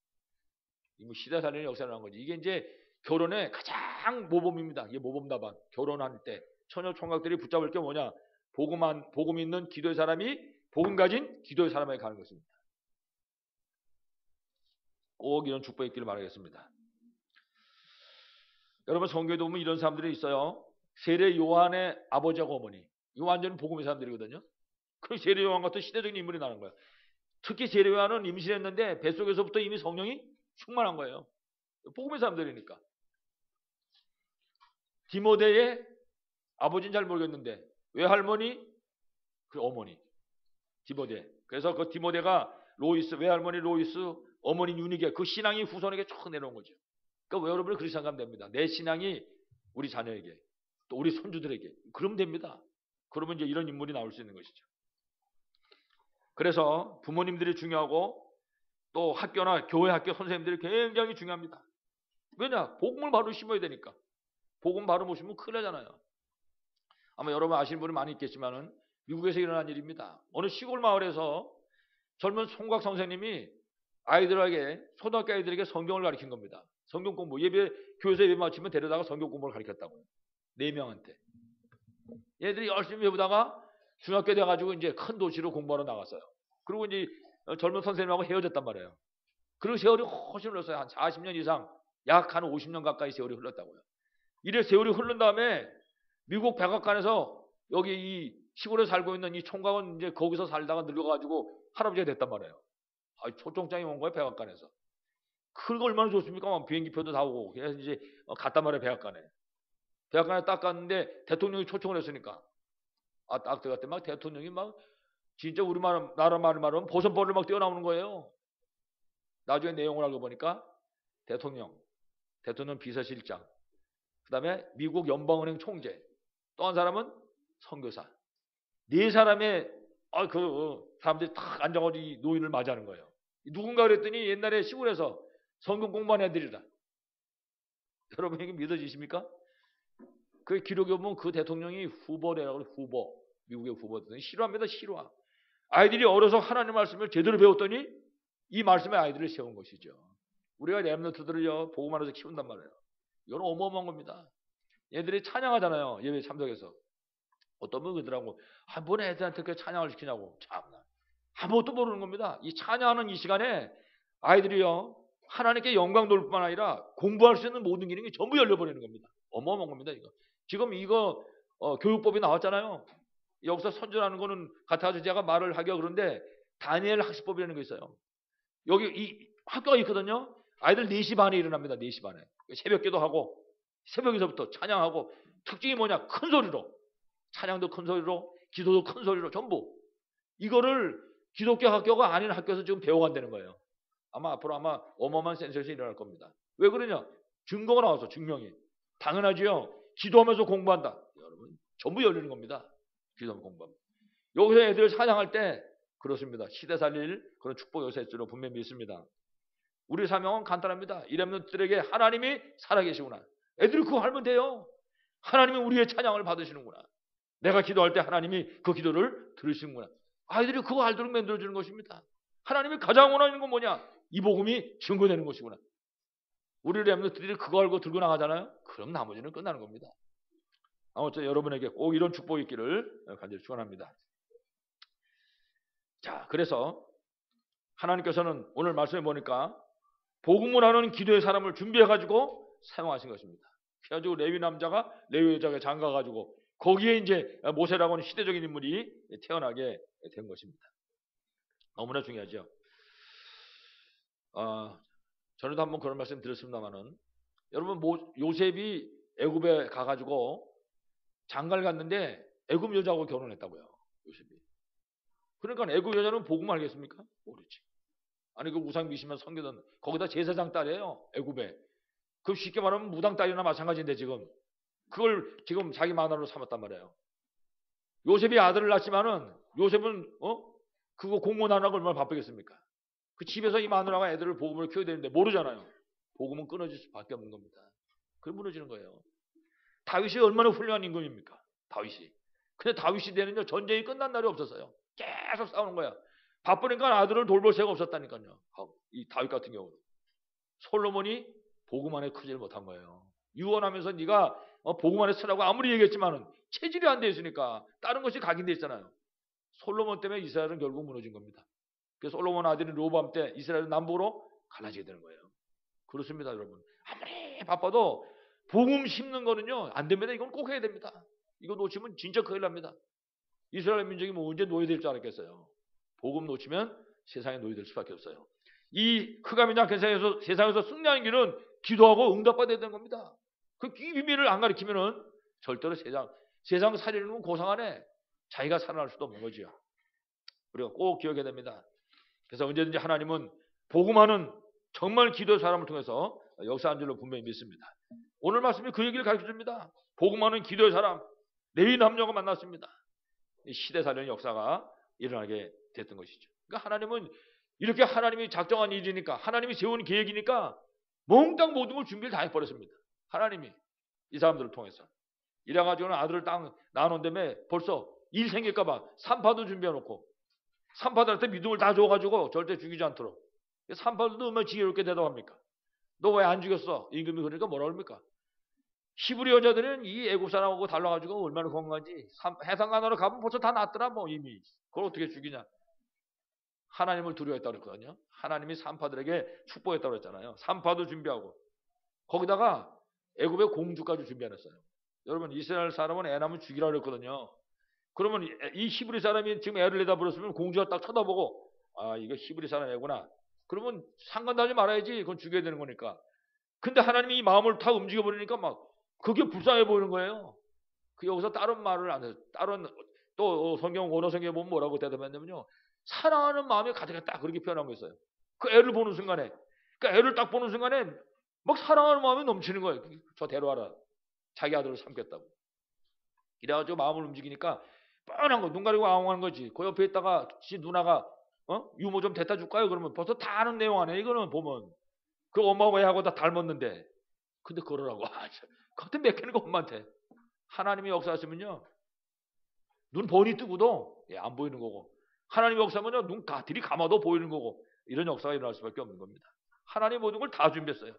시대 살리는 역사가 일어난 거지. 이게 이제 결혼의 가장 모범입니다. 이게 모범 답안. 결혼할 때 처녀 총각들이 붙잡을 게 뭐냐? 복음 있는 기도의 사람이 복음 가진 기도의 사람에게 가는 것입니다. 꼭 이런 축복이 있기를 바라겠습니다. 여러분 성경에도 보면 이런 사람들이 있어요. 세례 요한의 아버지하고 어머니. 이거 완전히 복음의 사람들이거든요. 그 세례 요한 같은 시대적인 인물이 나는 거예요. 특히 세례 요한은 임신했는데 뱃속에서부터 이미 성령이 충만한 거예요. 복음의 사람들이니까. 디모데의 아버지는 잘 모르겠는데 외할머니, 그 어머니 디모데. 그래서 그 디모데가 로이스, 외할머니 로이스, 어머니 유니게 그 신앙이 후손에게 쭉 내려온 거죠. 그러니까 여러분이 그렇게 생각하면 됩니다. 내 신앙이 우리 자녀에게 또 우리 손주들에게 그러면 됩니다. 그러면 이제 이런 인물이 나올 수 있는 것이죠. 그래서 부모님들이 중요하고 또 학교나 교회 학교 선생님들이 굉장히 중요합니다. 왜냐? 복음을 바로 심어야 되니까. 복음 바로 못 심으면 큰일 나잖아요. 아마 여러분 아시는 분이 많이 있겠지만은 미국에서 일어난 일입니다. 어느 시골 마을에서 젊은 총각 선생님이 아이들에게 초등학교 아이들에게 성경을 가르친 겁니다. 성경 공부 교회에서 예배 마치면 데려다가 성경 공부를 가르쳤다고요. 4명한테. 얘들이 열심히 배우다가 중학교 돼가지고 이제 큰 도시로 공부하러 나갔어요. 그리고 이제 젊은 선생님하고 헤어졌단 말이에요. 그리고 세월이 훨씬 흘렀어요. 한 40년 이상, 약 한 50년 가까이 세월이 흘렀다고요. 이래 세월이 흐른 다음에 미국 백악관에서 여기 이 시골에 살고 있는 이 총각은 이제 거기서 살다가 늙어가지고 할아버지가 됐단 말이에요. 초청장이 온 거예요, 백악관에서. 그거 얼마나 좋습니까? 비행기표도 다 오고. 그래서 이제 갔단 말이에요, 백악관에. 백악관에 딱 갔는데 대통령이 초청을 했으니까. 딱 들어갔더니 막 대통령이 막 진짜 나라 말을 말하면 보선벌을 막 뛰어나오는 거예요. 나중에 내용을 알고 보니까 대통령 비서실장, 그 다음에 미국 연방은행 총재, 또 한 사람은 선교사. 4사람의 사람들이 딱 앉아가지고 노인을 맞이하는 거예요. 누군가 그랬더니 옛날에 시골에서 성경 공부한 애들이라. 여러분 이게 믿어지십니까? 그 기록에 보면 그 대통령이 후보래라고 그래요. 후보. 미국의 후보들은 싫어합니다. 싫어. 아이들이 어려서 하나님 말씀을 제대로 배웠더니 이 말씀에 아이들을 세운 것이죠. 우리가 렘넌트들을요 복음 안에서 키운단 말이에요. 이건 어마어마한 겁니다. 얘들이 찬양하잖아요. 예배 참석해서. 어떤 분이 그러더라고. 뭔 애들한테 그 찬양을 시키냐고. 참나. 아무것도 모르는 겁니다. 이 찬양하는 이 시간에 아이들이요 하나님께 영광 돌릴 뿐만 아니라 공부할 수 있는 모든 기능이 전부 열려버리는 겁니다. 어마어마한 겁니다. 이거. 지금 이거 교육법이 나왔잖아요. 여기서 선전하는 거는 같아가지고 제가 말을 하기가 그런데 다니엘 학습법이라는 게 있어요. 여기 이 학교가 있거든요. 아이들 4시 반에 일어납니다. 4시 반에. 새벽기도 하고 새벽에서부터 찬양하고 특징이 뭐냐? 큰 소리로. 찬양도 큰 소리로, 기도도 큰 소리로 전부. 이거를 기독교 학교가 아닌 학교에서 지금 배워간다는 거예요. 앞으로 어마어마한 센세이션이 일어날 겁니다. 왜 그러냐? 증거가 나와서 증명이. 당연하지요. 기도하면서 공부한다. 여러분 전부 열리는 겁니다. 기도하면서 공부합니다. 여기서 애들 찬양할 때 그렇습니다. 시대 살릴 그런 축복 여기서 있을 줄로 분명히 믿습니다. 우리 사명은 간단합니다. 이 렘넌트들에게 하나님이 살아계시구나. 애들이 그거 알면 돼요. 하나님이 우리의 찬양을 받으시는구나. 내가 기도할 때 하나님이 그 기도를 들으시는구나. 아이들이 그거 알도록 만들어주는 것입니다. 하나님이 가장 원하는 건 뭐냐? 이 복음이 증거되는 것이구나. 우리 렘넌트들이 그거 알고 들고 나가잖아요. 그럼 나머지는 끝나는 겁니다. 아무튼 여러분에게 꼭 이런 축복이 있기를 간절히 축원합니다. 자, 그래서 하나님께서는 오늘 말씀해 보니까 복음을 하는 기도의 사람을 준비해가지고 사용하신 것입니다. 그래가지고 레위 남자가 레위 여자가 장가가지고 거기에 이제 모세라고 하는 시대적인 인물이 태어나게 된 것입니다. 너무나 중요하죠. 전에도 한번 그런 말씀 드렸습니다만은 여러분 요셉이 애굽에 가가지고 장가를 갔는데 애굽 여자하고 결혼했다고요. 요셉이. 그러니까 애굽 여자는 복음 알겠습니까? 모르지. 아니 그 우상 미시면 섬기던 거기다 제사장 딸이에요. 애굽에. 그 쉽게 말하면 무당 딸이나 마찬가지인데 지금 그걸 지금 자기 마누라로 삼았단 말이에요. 요셉이 아들을 낳았지만은 요셉은 그거 공무원 하나가 얼마나 바쁘겠습니까? 그 집에서 이 마누라가 애들을 복음을 키워야 되는데 모르잖아요. 복음은 끊어질 수밖에 없는 겁니다. 그럼 무너지는 거예요. 다윗이 얼마나 훌륭한 임금입니까? 다윗이. 근데 다윗 시대는요 전쟁이 끝난 날이 없었어요. 계속 싸우는 거야. 바쁘니까 아들을 돌볼 새가 없었다니까요. 이 다윗 같은 경우는 솔로몬이 복음 안에 크지를 못한 거예요. 유언하면서 네가 복음 안에 쓰라고 아무리 얘기했지만은 체질이 안 돼 있으니까 다른 것이 각인돼 있잖아요. 솔로몬 때문에 이스라엘은 결국 무너진 겁니다. 그래서 솔로몬 아들인 로보암 때 이스라엘은 남북으로 갈라지게 되는 거예요. 그렇습니다, 여러분. 아무리 바빠도 복음 심는 거는요 안 됩니다. 이건 꼭 해야 됩니다. 이거 놓치면 진짜 큰일 납니다. 이스라엘 민족이 뭐 언제 노예될 줄 알았겠어요. 복음 놓치면 세상에 노예될 수밖에 없어요. 이 흑암이 약한 세상에서 승리하는 길은 기도하고 응답받아야 되는 겁니다. 그 비밀을 안 가르치면은 절대로 세상 살리는 고상하네. 자기가 살아날 수도 없는 거지요. 우리가 꼭 기억해야 됩니다. 그래서 언제든지 하나님은 복음하는 정말 기도의 사람을 통해서 역사한 줄로 분명히 믿습니다. 오늘 말씀이 그 얘기를 가르쳐줍니다. 복음하는 기도의 사람, 레위 남녀가 만났습니다. 시대 살리는 역사가 일어나게 됐던 것이죠. 그러니까 하나님은 이렇게 하나님이 작정한 일이니까 하나님이 세운 계획이니까 몽땅 모든 걸 준비를 다 해버렸습니다. 하나님이 이 사람들을 통해서 이래가지고는 아들을 딱 낳아놓은 다음에 벌써 일 생길까봐 산파도 준비해놓고 산파들한테 믿음을 다 줘가지고 절대 죽이지 않도록. 산파들도 얼마나 지혜롭게 대답합니까? 너 왜 안 죽였어? 임금이 그러니까 뭐라 그럽니까? 히브리 여자들은 이 애국 사람하고 달라가지고 얼마나 건강하지. 해상간으로 가면 벌써 다 낫더라 뭐 이미. 그걸 어떻게 죽이냐. 하나님을 두려워했다고 그랬거든요. 하나님이 산파들에게 축복했다고 그랬잖아요. 산파도 준비하고 거기다가 애굽의 공주까지 준비해놨어요. 여러분 이스라엘 사람은 애 낳으면 죽이라고 그랬거든요. 그러면 이 히브리 사람이 지금 애를 내다버렸으면 공주가 딱 쳐다보고 아 이거 히브리 사람 애구나. 그러면 상관도 하지 말아야지. 그건 죽여야 되는 거니까. 근데 하나님이 이 마음을 다 움직여버리니까 막 그게 불쌍해 보이는 거예요. 그 여기서 다른 말을 안 해요. 다른 또 성경 원어 성경에 보면 뭐라고 대답했냐면요. 사랑하는 마음이 가득했다 그렇게 표현한 거 있어요. 그 애를 보는 순간에 그러니까 애를 딱 보는 순간에 막 사랑하는 마음이 넘치는 거예요. 저 데려와라. 자기 아들을 삼겠다고. 이래가지고 마음을 움직이니까 뻔한 거 눈 가리고 아웅하는 거지. 그 옆에 있다가 지 누나가 유모 좀 데려다 줄까요? 그러면 벌써 다 아는 내용 아니에요. 이거는 보면 그 엄마하고 애하고 다 닮았는데 근데 그러라고 그것도 맥히는 거 엄마한테. 하나님이 역사하시면요 눈 번이 뜨고도 안 보이는 거고 하나님이 역사하면요 눈 들이 감아도 보이는 거고 이런 역사가 일어날 수밖에 없는 겁니다. 하나님 모든 걸 다 준비했어요.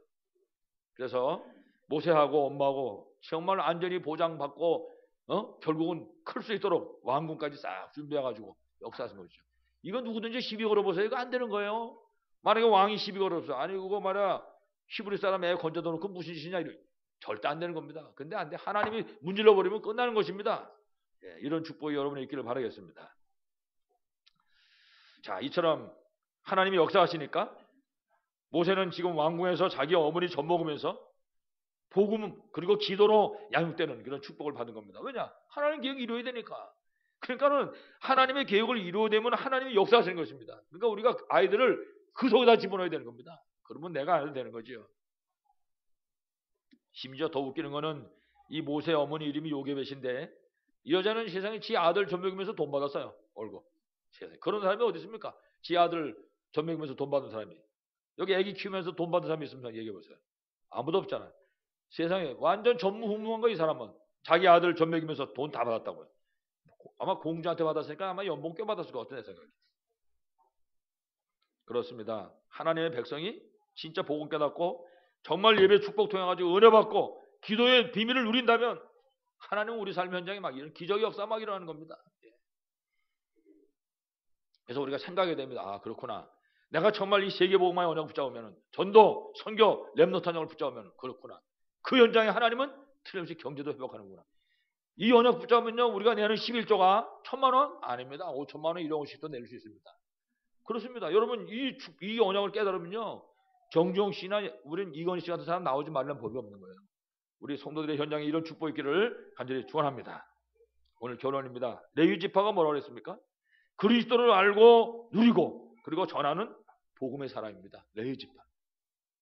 그래서 모세하고 엄마하고 정말 안전히 보장받고 결국은 클 수 있도록 왕궁까지 싹 준비해가지고 역사하신 거죠. 이거 누구든지 시비 걸어보세요. 이거 안 되는 거예요. 만약에 왕이 시비 걸어보세요. 아니 그거 말이야 히브리 사람 애 건져다 놓고 무슨 짓이냐 이래. 절대 안 되는 겁니다. 근데 안 돼. 하나님이 문질러 버리면 끝나는 것입니다. 예, 이런 축복이 여러분에 있기를 바라겠습니다. 자, 이처럼 하나님이 역사하시니까 모세는 지금 왕궁에서 자기 어머니 젖 먹으면서 복음 그리고 기도로 양육되는 그런 축복을 받은 겁니다. 왜냐? 하나님 계획이 이루어야 되니까. 그러니까는 하나님의 계획을 이루어되면 하나님이 역사하시는 것입니다. 그러니까 우리가 아이들을 그 속에다 집어넣어야 되는 겁니다. 그러면 내가 안 해도 되는 거지요. 심지어 더 웃기는 거는 이 모세 어머니 이름이 요게벳인데 이 여자는 세상에 지 아들 젖 먹이면서 돈 받았어요. 얼고. 세상에. 그런 사람이 어디 있습니까? 지 아들 젖 먹이면서 돈 받은 사람이. 여기 애기 키우면서 돈 받은 사람이 있으면 얘기해 보세요. 아무도 없잖아요. 세상에 완전 전무후무한 거 이 사람은. 자기 아들 젖 먹이면서 돈 다 받았다고요. 아마 공주한테 받았으니까 아마 연봉 꽤 받았을 것 같은 내 생각에. 그렇습니다. 하나님의 백성이 진짜 복음 깨닫고 정말 예배 축복 통해가지고 은혜 받고 기도의 비밀을 누린다면 하나님은 우리 삶 현장에 막 이런 기적의 역사 막 일어나는 겁니다. 그래서 우리가 생각해야 됩니다. 아, 그렇구나. 내가 정말 이 세계복음화의 언약을 붙잡으면 전도, 선교, 렘넌트 언약을 붙잡으면 그렇구나. 그 현장에 하나님은 틀림없이 경제도 회복하는구나. 이 언약 붙잡으면요, 우리가 내는 11조가 1,000만 원? 아닙니다. 5천만 원, 1억 원씩도 낼 수 있습니다. 그렇습니다. 여러분, 이 언약을 깨달으면요, 정종 씨나 우린 이건희 씨 같은 사람 나오지 말라는 법이 없는 거예요. 우리 성도들의 현장에 이런 축복이 있기를 간절히 축원합니다. 오늘 결론입니다. 레위 지파가 뭐라고 그랬습니까? 그리스도를 알고 누리고 그리고 전하는 복음의 사람입니다. 레위 지파.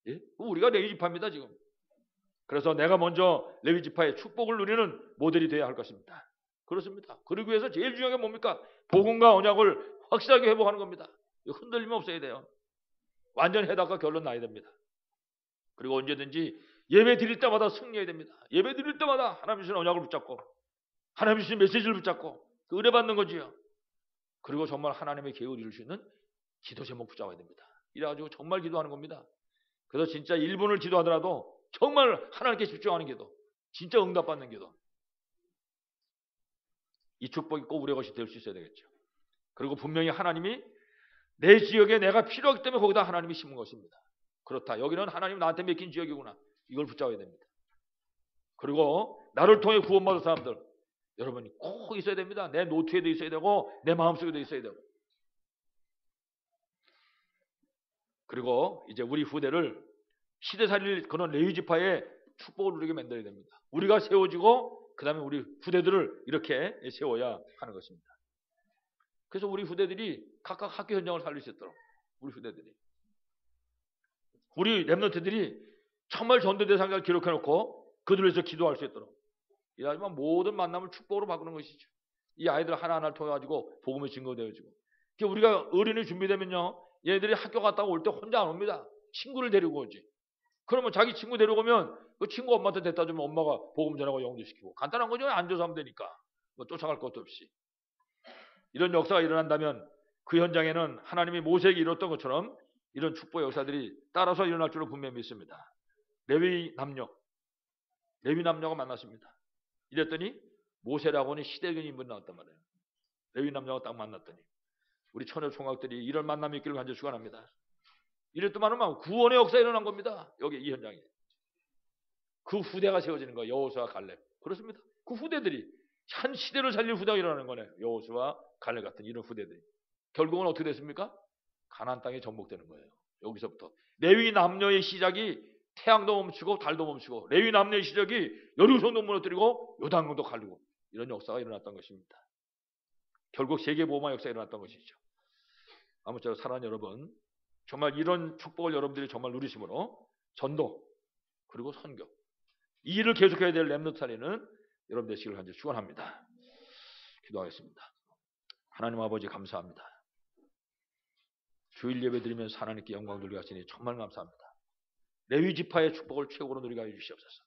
예? 우리가 레위 지파입니다, 지금. 그래서 내가 먼저 레위 지파의 축복을 누리는 모델이 되어야 할 것입니다. 그렇습니다. 그러기 위해서 제일 중요한 게 뭡니까? 복음과 언약을 확실하게 회복하는 겁니다. 흔들림 없어야 돼요. 완전 해답과 결론 나야 됩니다. 그리고 언제든지 예배 드릴 때마다 승리해야 됩니다. 예배 드릴 때마다 하나님 주신 언약을 붙잡고 하나님 주신 메시지를 붙잡고 그 은혜 받는 거지요. 그리고 정말 하나님의 계획을 이룰 수 있는 기도 제목 붙잡아야 됩니다. 이래가지고 정말 기도하는 겁니다. 그래서 진짜 1분을 기도하더라도 정말 하나님께 집중하는 기도, 진짜 응답받는 기도. 이 축복이 꼭 우리의 것이 될 수 있어야 되겠죠. 그리고 분명히 하나님이 내 지역에 내가 필요하기 때문에 거기다 하나님이 심은 것입니다. 그렇다. 여기는 하나님 나한테 맡긴 지역이구나. 이걸 붙잡아야 됩니다. 그리고 나를 통해 구원받은 사람들, 여러분이 꼭 있어야 됩니다. 내 노트에도 있어야 되고 내 마음속에도 있어야 되고. 그리고 이제 우리 후대를 시대살릴 그런 레위 지파의 축복을 누리게 만들어야 됩니다. 우리가 세워지고 그 다음에 우리 후대들을 이렇게 세워야 하는 것입니다. 그래서 우리 후대들이 각각 학교 현장을 살릴 수 있도록 우리 후대들이 우리 렘넌트들이 정말 전도 대상자를 기록해놓고 그들을 위해서 기도할 수 있도록 이러지만 모든 만남을 축복으로 바꾸는 것이죠. 이 아이들 하나하나를 통해 가지고 복음의 증거되어지고 우리가 어린이 준비되면요 얘네들이 학교 갔다 올 때 혼자 안 옵니다. 친구를 데리고 오지. 그러면 자기 친구 데려오면 그 친구 엄마한테 데려다 주면 엄마가 복음 전하고 영도시키고 간단한 거죠. 앉아서 하면 되니까 뭐 쫓아갈 것도 없이. 이런 역사가 일어난다면 그 현장에는 하나님이 모세에게 이뤘던 것처럼 이런 축복의 역사들이 따라서 일어날 줄로 분명히 믿습니다. 레위 남녀가 만났습니다. 이랬더니 모세라고 하는 시대적인 인물이 나왔단 말이에요. 레위 남녀가 딱 만났더니 우리 처녀 총각들이 이런 만남이 있기를 간절히 축원합니다. 이랬더만은 구원의 역사가 일어난 겁니다. 여기 이 현장에. 그 후대가 세워지는 거예요. 여호수아 갈렙. 그렇습니다. 그 후대들이 한 시대를 살릴 후대가 일어나는 거네요. 여호수아 갈렙 같은 이런 후대들이. 결국은 어떻게 됐습니까? 가나안 땅에 정복되는 거예요. 여기서부터. 레위 남녀의 시작이 태양도 멈추고 달도 멈추고 레위 남녀의 시작이 여리고성도 무너뜨리고 요단강도 갈리고 이런 역사가 일어났던 것입니다. 결국 세계복음화 역사가 일어났던 것이죠. 아무쪼록 사랑하는 여러분, 정말 이런 축복을 여러분들이 정말 누리심으로 전도 그리고 선교 이 일을 계속해야 될 렘넌트 살리는 여러분 되시기를 간절히 축원합니다. 기도하겠습니다. 하나님 아버지 감사합니다. 주일 예배 드리면서 하나님께 영광 돌리게 하시니 정말 감사합니다. 레위 지파의 축복을 최고로 누리게 하여 주시옵소서.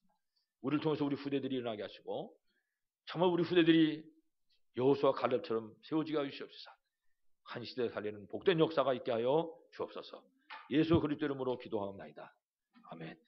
우리를 통해서 우리 후대들이 일어나게 하시고 정말 우리 후대들이 여호수아 갈렙처럼 세워지게 하여 주시옵소서. 한 시대에 살리는 복된 역사가 있게 하여 주옵소서. 예수 그리스도 이름으로 기도하옵나이다. 아멘.